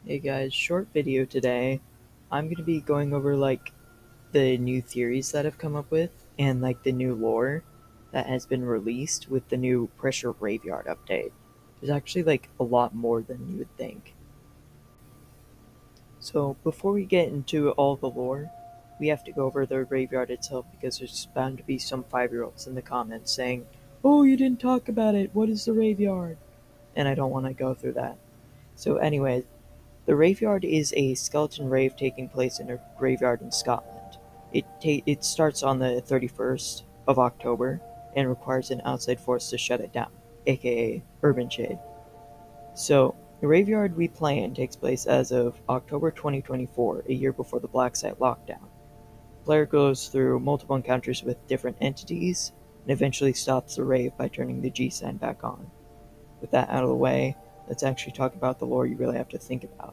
Hey guys, short video today. I'm going to be going over the new theories that I've come up with and the new lore that has been released with the new Pressure Raveyard update. There's actually a lot more than you would think. So before we get into all the lore, we have to go over the Raveyard itself because there's bound to be some 5-year-olds in the comments saying, "Oh, you didn't talk about it. What is the Raveyard?" And I don't want to go through that. So anyway, the Raveyard is a skeleton rave taking place in a graveyard in Scotland. It starts on the 31st of October and requires an outside force to shut it down, aka Urban Shade. So, the Raveyard we play in takes place as of October 2024, a year before the Black Site lockdown. The player goes through multiple encounters with different entities and eventually stops the rave by turning the G sign back on. With that out of the way, let's actually talk about the lore you really have to think about.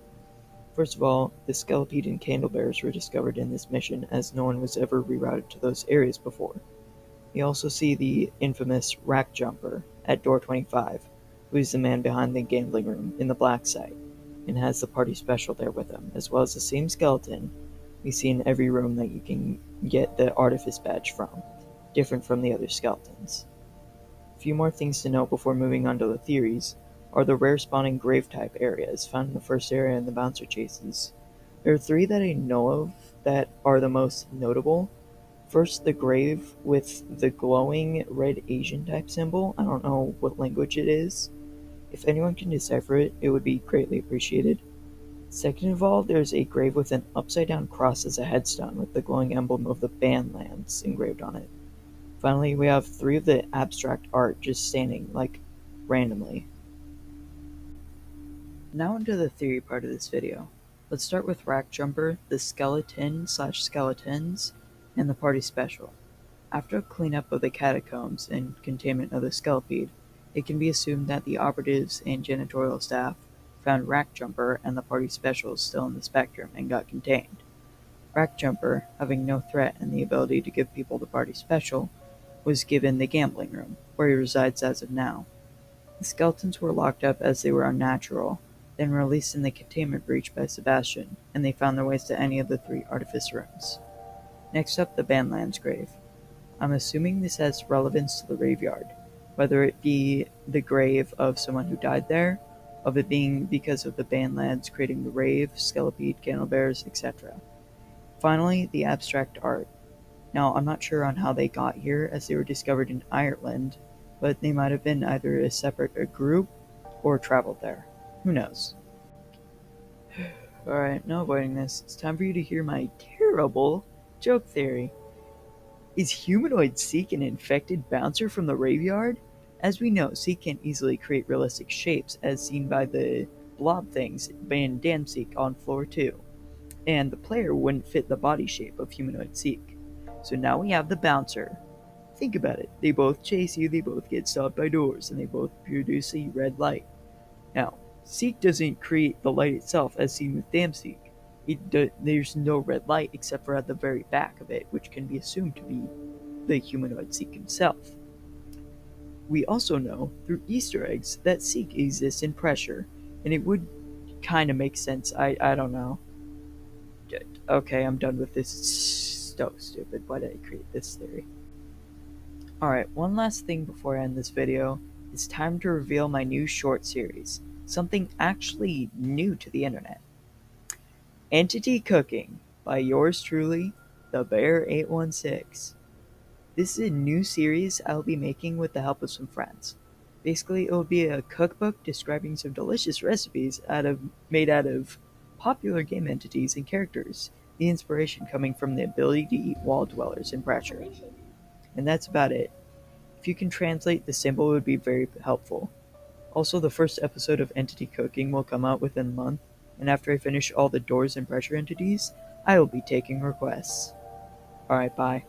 First of all, the Skelepede and Candlebearers were discovered in this mission as no one was ever rerouted to those areas before. We also see the infamous Rack Jumper at door 25, who is the man behind the gambling room in the Black Site, and has the party special there with him, as well as the same skeleton we see in every room that you can get the Artifice badge from, different from the other skeletons. A few more things to note before moving on to the theories are the rare spawning grave type areas found in the first area in the bouncer chases. There are 3 that I know of that are the most notable. First, the grave with the glowing red Asian type symbol. I don't know what language it is. If anyone can decipher it, it would be greatly appreciated. Second of all, there's a grave with an upside down cross as a headstone with the glowing emblem of the Bandlands engraved on it. Finally, we have 3 of the abstract art just standing, randomly. Now into the theory part of this video. Let's start with Rack Jumper, the skeleton/skeletons, and the party special. After a cleanup of the catacombs and containment of the Skelepede, it can be assumed that the operatives and janitorial staff found Rack Jumper and the party special still in the spectrum and got contained. Rack Jumper, having no threat and the ability to give people the party special, was given the gambling room, where he resides as of now. The skeletons were locked up as they were unnatural, then released in the containment breach by Sebastian, and they found their ways to any of the 3 artifice rooms. Next up, the Bandlands grave. I'm assuming this has relevance to the Raveyard, whether it be the grave of someone who died there, of it being because of the Bandlands creating the rave, Skelepede, Candlebearers, etc. Finally, the abstract art. Now, I'm not sure on how they got here, as they were discovered in Ireland, but they might have been either a separate group or traveled there. Who knows? Alright, no avoiding this. It's time for you to hear my terrible joke theory. Is Humanoid Seek an infected bouncer from the Raveyard? As we know, Seek can easily create realistic shapes, as seen by the blob things in Damseek on floor 2. And the player wouldn't fit the body shape of Humanoid Seek. So now we have the bouncer. Think about it. They both chase you, they both get stopped by doors, and they both produce a red light. Now, Seek doesn't create the light itself as seen with Damseek. There's no red light except for at the very back of it, which can be assumed to be the humanoid Seek himself. We also know through Easter eggs that Seek exists in pressure, and it would kind of make sense. I don't know. Okay, I'm done with this. It's so stupid. Why did I create this theory? Alright, one last thing before I end this video. It's time to reveal my new short series. Something actually new to the internet. Entity Cooking by yours truly, the Bear816. This is a new series I'll be making with the help of some friends. Basically, it will be a cookbook describing some delicious recipes made out of popular game entities and characters, the inspiration coming from the ability to eat wall dwellers in Pressure. And that's about it. If you can translate the symbol, it would be very helpful. Also, the first episode of Entity Cooking will come out within a month, and after I finish all the Doors and Pressure entities, I will be taking requests. Alright, bye.